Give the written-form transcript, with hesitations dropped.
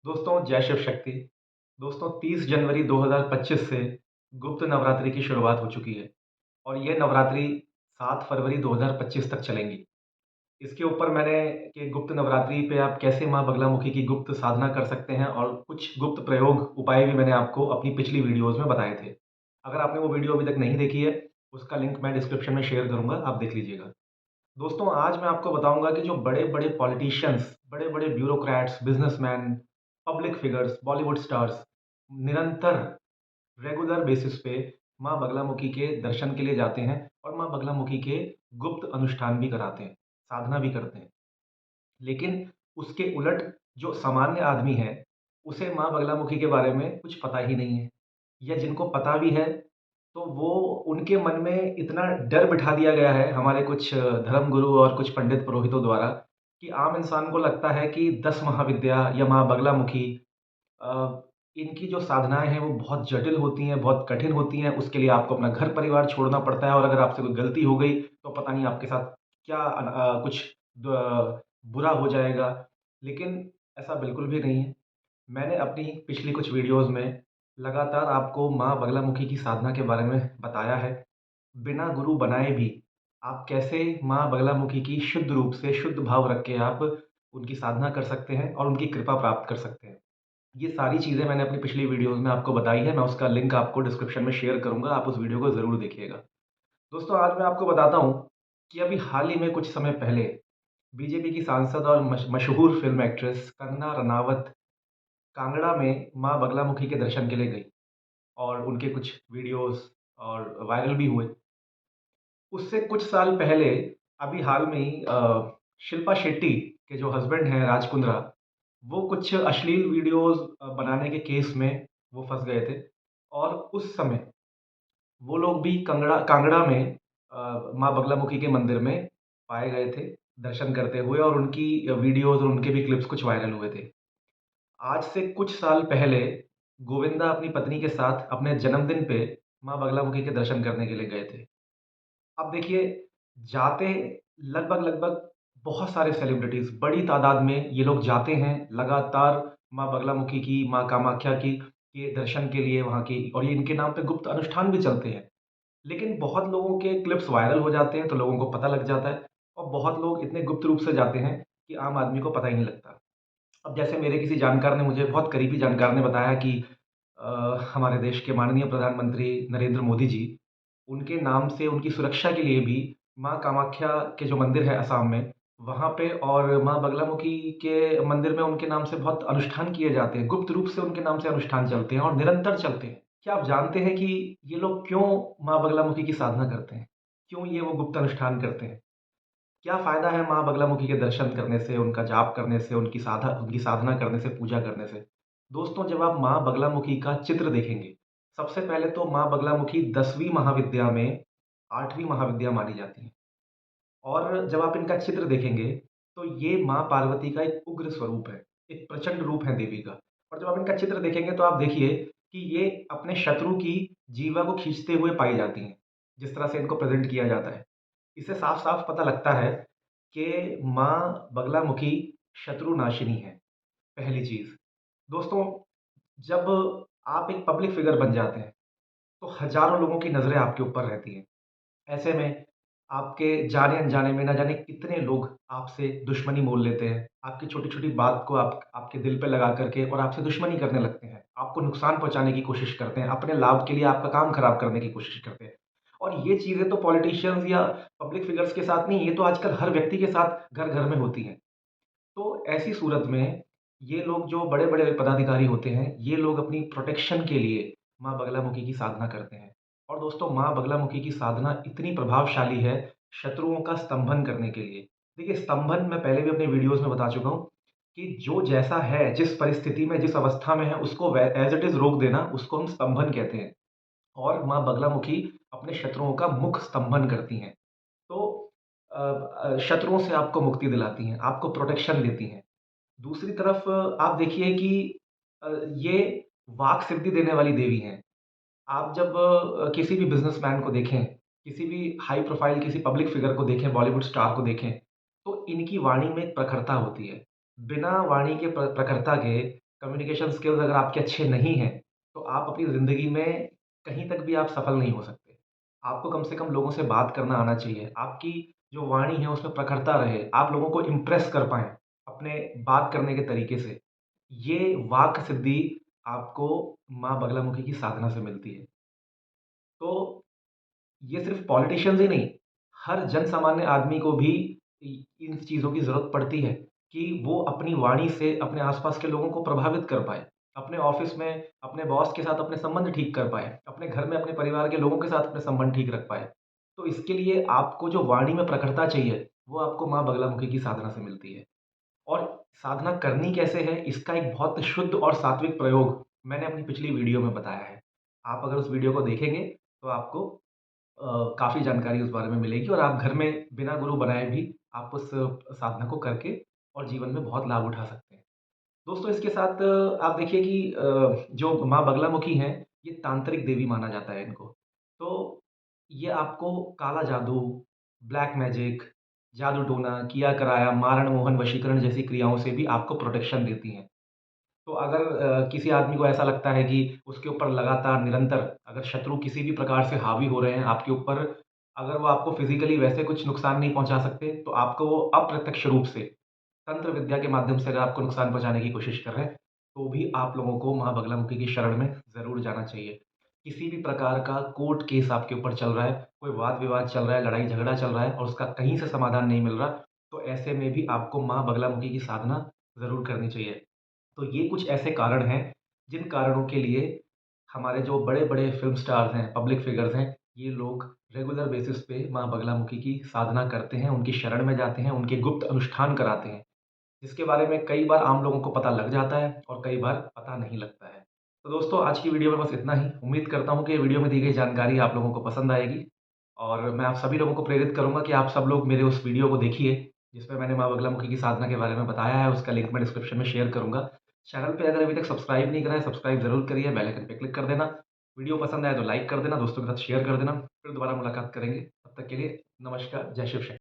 दोस्तों जय शिव शक्ति। दोस्तों 30 जनवरी 2025 से गुप्त नवरात्रि की शुरुआत हो चुकी है और ये नवरात्रि 7 फरवरी 2025 तक चलेंगी। इसके ऊपर मैंने कि गुप्त नवरात्रि पे आप कैसे माँ बगलामुखी की गुप्त साधना कर सकते हैं और कुछ गुप्त प्रयोग उपाय भी मैंने आपको अपनी पिछली वीडियोज़ में बताए थे। अगर आपने वो वीडियो अभी तक नहीं देखी है, उसका लिंक मैं डिस्क्रिप्शन में शेयर करूँगा, आप देख लीजिएगा। दोस्तों आज मैं आपको बताऊँगा कि जो बड़े-बड़े पॉलिटिशियंस, बड़े-बड़े bureaucrats, businessman, public figures, Bollywood stars निरंतर रेगुलर बेसिस पे माँ बगलामुखी के दर्शन के लिए जाते हैं और माँ बगलामुखी के गुप्त अनुष्ठान भी कराते हैं, साधना भी करते हैं। लेकिन उसके उलट जो सामान्य आदमी है, उसे माँ बगलामुखी के बारे में कुछ पता ही नहीं है या जिनको पता भी है, तो वो उनके मन में इतना डर बिठा दिया गया है हमारे कुछ धर्मगुरु और कुछ पंडित पुरोहितों द्वारा कि आम इंसान को लगता है कि 10 महाविद्या या माँ बगलामुखी इनकी जो साधनाएँ हैं वो बहुत जटिल होती हैं, बहुत कठिन होती हैं, उसके लिए आपको अपना घर-परिवार छोड़ना पड़ता है और अगर आपसे कोई गलती हो गई, तो पता नहीं आपके साथ क्या कुछ द बुरा हो जाएगा। लेकिन ऐसा बिल्कुल भी नहीं है। मैंने अपनी पिछली कुछ वीडियोज़ में लगातार आपको माँ बगलामुखी की साधना के बारे में बताया है। बिना गुरु बनाए भी आप कैसे माँ बगलामुखी की शुद्ध रूप से शुद्ध भाव रख के आप उनकी साधना कर सकते हैं और उनकी कृपा प्राप्त कर सकते हैं। ये सारी चीज़ें मैंने अपनी पिछली वीडियोज़ में आपको बताई है, मैं उसका लिंक आपको डिस्क्रिप्शन में शेयर करूँगा, आप उस वीडियो को ज़रूर देखिएगा। दोस्तों आज मैं आपको बताता हूँ कि अभी हाल ही में कुछ समय पहले बीजेपी की सांसद और मशहूर फ़िल्म एक्ट्रेस कंगना रनावत कांगड़ा में माँ बगलामुखी के दर्शन के लिए गईं और उनके कुछ वीडियोज़ और वायरल भी हुए। उससे कुछ साल पहले अभी हाल में ही शिल्पा शेट्टी के जो हस्बैंड हैं राज कुंद्रा, वो कुछ अश्लील वीडियोज़ बनाने के केस में वो फँस गए थे और उस समय वो लोग भी कांगड़ा में माँ बगलामुखी के मंदिर में पाए गए थे, दर्शन करते हुए और उनकी वीडियोज़ और उनके भी क्लिप्स कुछ वायरल हुए थे। आज से कुछ साल पहले गोविंदा अपनी पत्नी के साथ अपने जन्मदिन पे माँ बगलामुखी के दर्शन करने के लिए गए थे। अब देखिए, जाते लगभग-लगभग बहुत सारे सेलिब्रिटीज़ बड़ी तादाद में ये लोग जाते हैं, लगातार माँ बगलामुखी की, माँ कामाख्या की के दर्शन के लिए वहाँ की और ये इनके नाम पे गुप्त अनुष्ठान भी चलते हैं। लेकिन बहुत लोगों के क्लिप्स वायरल हो जाते हैं, तो लोगों को पता लग जाता है और बहुत लोग इतने गुप्त रूप से जाते हैं कि आम आदमी को पता ही नहीं लगता। अब जैसे मेरे किसी जानकार ने मुझे बहुत करीबी जानकार ने बताया कि हमारे देश के माननीय प्रधानमंत्री नरेंद्र मोदी जी, उनके नाम से उनकी सुरक्षा के लिए भी माँ कामाख्या के जो मंदिर है असम में, वहाँ पे और माँ बगलामुखी के मंदिर में उनके नाम से बहुत अनुष्ठान किए जाते हैं। गुप्त रूप से उनके नाम से अनुष्ठान चलते हैं और निरंतर चलते हैं। क्या आप जानते हैं कि ये लोग क्यों माँ बगलामुखी की साधना करते हैं? क्यों ये वो गुप्त अनुष्ठान करते हैं? क्या फ़ायदा है माँ बगलामुखी के दर्शन करने से, उनका जाप करने से, उनकी साधना करने से, पूजा करने से? दोस्तों जब आप माँ बगलामुखी का चित्र देखेंगे, सबसे पहले तो माँ बगलामुखी 10वीं महाविद्या में 8वीं महाविद्या मानी जाती हैं और जब आप इनका चित्र देखेंगे, तो ये माँ पार्वती का एक उग्र स्वरूप है, एक प्रचंड रूप है देवी का और जब आप इनका चित्र देखेंगे तो आप देखिए कि ये अपने शत्रु की जीवा को खींचते हुए पाई जाती हैं, जिस तरह से इनको प्रेज़ेंट किया जाता है। इससे साफ-साफ पता लगता है कि माँ बगलामुखी शत्रुनाशिनी है, पहली चीज़। दोस्तों, जब आप एक पब्लिक फ़िगर बन जाते हैं, तो हज़ारों लोगों की नज़रें आपके ऊपर रहती हैं। ऐसे में आपके जाने-अनजाने में ना जाने कितने लोग आपसे दुश्मनी मोल लेते हैं। आपकी छोटी-छोटी बात को आपके दिल पे लगा कर के और आपसे दुश्मनी करने लगते हैं। आपको नुकसान पहुँचाने की कोशिश करते हैं, अपने लाभ के लिए आपका काम खराब करने की कोशिश करते हैं। और ये चीज़ें तो पॉलिटिशियंस या पब्लिक फिगर्स के साथ नहीं, ये तो आजकल हर व्यक्ति के साथ घर-घर में होती हैं। तो ऐसी सूरत में ये लोग जो बड़े-बड़े पदाधिकारी होते हैं, ये लोग अपनी प्रोटेक्शन के लिए माँ बगलामुखी की साधना करते हैं। और दोस्तों माँ बगलामुखी की साधना इतनी प्रभावशाली है, शत्रुओं का स्तंभन करने के लिए। देखिए स्तंभन मैं पहले भी अपने वीडियोज़ में बता चुका हूँ कि जो जैसा है, जिस परिस्थिति में, जिस अवस्था में है, उसको एज़ इट इज़ रोक देना, उसको हम स्तंभन कहते हैं। और माँ बगलामुखी अपने शत्रुओं का मुख स्तंभन करती हैं। तो शत्रुओं से आपको मुक्ति दिलाती हैं, आपको प्रोटेक्शन देती हैं। दूसरी तरफ आप देखिए कि ये वाक् सिद्धि देने वाली देवी हैं। आप जब किसी भी बिज़नेसमैन को देखें, किसी भी हाई प्रोफ़ाइल किसी पब्लिक फ़िगर को देखें, बॉलीवुड स्टार को देखें, तो इनकी वाणी में एक प्रखरता होती है। बिना वाणी के प्रखरता के कम्युनिकेशन स्किल्स अगर आपके अच्छे नहीं हैं, तो आप अपनी ज़िंदगी में कहीं तक भी आप सफल नहीं हो सकते। आपको कम से कम लोगों से बात करना आना चाहिए। आपकी जो वाणी है उसमें प्रखरता रहे, आप लोगों को इम्प्रेस कर पाएँ अपने बात करने के तरीके से। ये वाक् सिद्धि आपको माँ बगलामुखी की साधना से मिलती है। तो ये सिर्फ़ पॉलिटिशियंस ही नहीं, हर जन-सामान्य आदमी को भी इन चीज़ों की ज़रूरत पड़ती है कि वो अपनी वाणी से अपने आस-पास के लोगों को प्रभावित कर पाए। अपने ऑफ़िस में अपने बॉस के साथ अपने संबंध ठीक कर पाए, अपने घर में अपने परिवार के लोगों के साथ अपने संबंध ठीक रख पाए। तो इसके लिए आपको जो वाणी में प्रखरता चाहिए, वो आपको माँ बगलामुखी की साधना से मिलती है। और साधना करनी कैसे है, इसका एक बहुत शुद्ध और सात्विक प्रयोग मैंने अपनी पिछली वीडियो में बताया है। आप अगर उस वीडियो को देखेंगे, तो आपको काफ़ी जानकारी उस बारे में मिलेगी और आप घर में बिना गुरु बनाए भी आप उस साधना को करके और जीवन में बहुत लाभ उठा सकते हैं। दोस्तों इसके साथ आप देखिए कि जो माँ बगलामुखी हैं, ये तांत्रिक देवी माना जाता है इनको। तो ये आपको काला जादू, ब्लैक मैजिक, जादू-टोना, किया-कराया, मारण-मोहन, वशीकरण जैसी क्रियाओं से भी आपको प्रोटेक्शन देती हैं। तो अगर किसी आदमी को ऐसा लगता है कि उसके ऊपर लगातार निरंतर अगर शत्रु किसी भी प्रकार से हावी हो रहे हैं आपके ऊपर, अगर वो आपको फ़िज़िकली वैसे कुछ नुकसान नहीं पहुँचा सकते, तो आपको वो अप्रत्यक्ष रूप से तंत्र विद्या के माध्यम से अगर आपको नुकसान पहुँचाने की कोशिश कर रहे हैं, तो भी आप लोगों को माँ बगलामुखी की शरण में ज़रूर जाना चाहिए। किसी भी प्रकार का कोर्ट केस आपके ऊपर चल रहा है, कोई वाद-विवाद चल रहा है, लड़ाई-झगड़ा चल रहा है और उसका कहीं से समाधान नहीं मिल रहा, तो ऐसे में भी आपको माँ बगलामुखी की साधना ज़रूर करनी चाहिए। तो ये कुछ ऐसे कारण हैं, जिन कारणों के लिए हमारे जो बड़े-बड़े फ़िल्म स्टार्स हैं, पब्लिक फ़िगर्स हैं, ये लोग रेगुलर बेसिस पे माँ बगलामुखी की साधना करते हैं, उनकी शरण में जाते हैं, उनके गुप्त अनुष्ठान कराते हैं, जिसके बारे में कई बार आम लोगों को पता लग जाता है और कई बार पता नहीं लगता है। तो दोस्तों आज की वीडियो में बस इतना ही। उम्मीद करता हूँ कि वीडियो में दी गई जानकारी आप लोगों को पसंद आएगी और मैं आप सभी लोगों को प्रेरित करूँगा कि आप सब लोग मेरे उस वीडियो को देखिए, जिसमें मैंने माँ बगलामुखी की साधना के बारे में बताया है, उसका लिंक मैं डिस्क्रिप्शन में शेयर करूँगा। चैनल पे अगर अभी तक सब्सक्राइब नहीं करा है, सब्सक्राइब ज़रूर करिए, बेल आइकन पे क्लिक कर देना। वीडियो पसंद आए तो लाइक कर देना, दोस्तों के साथ शेयर कर देना। फिर दोबारा मुलाकात करेंगे, तब तक के लिए नमस्कार, जय शिव शंकर।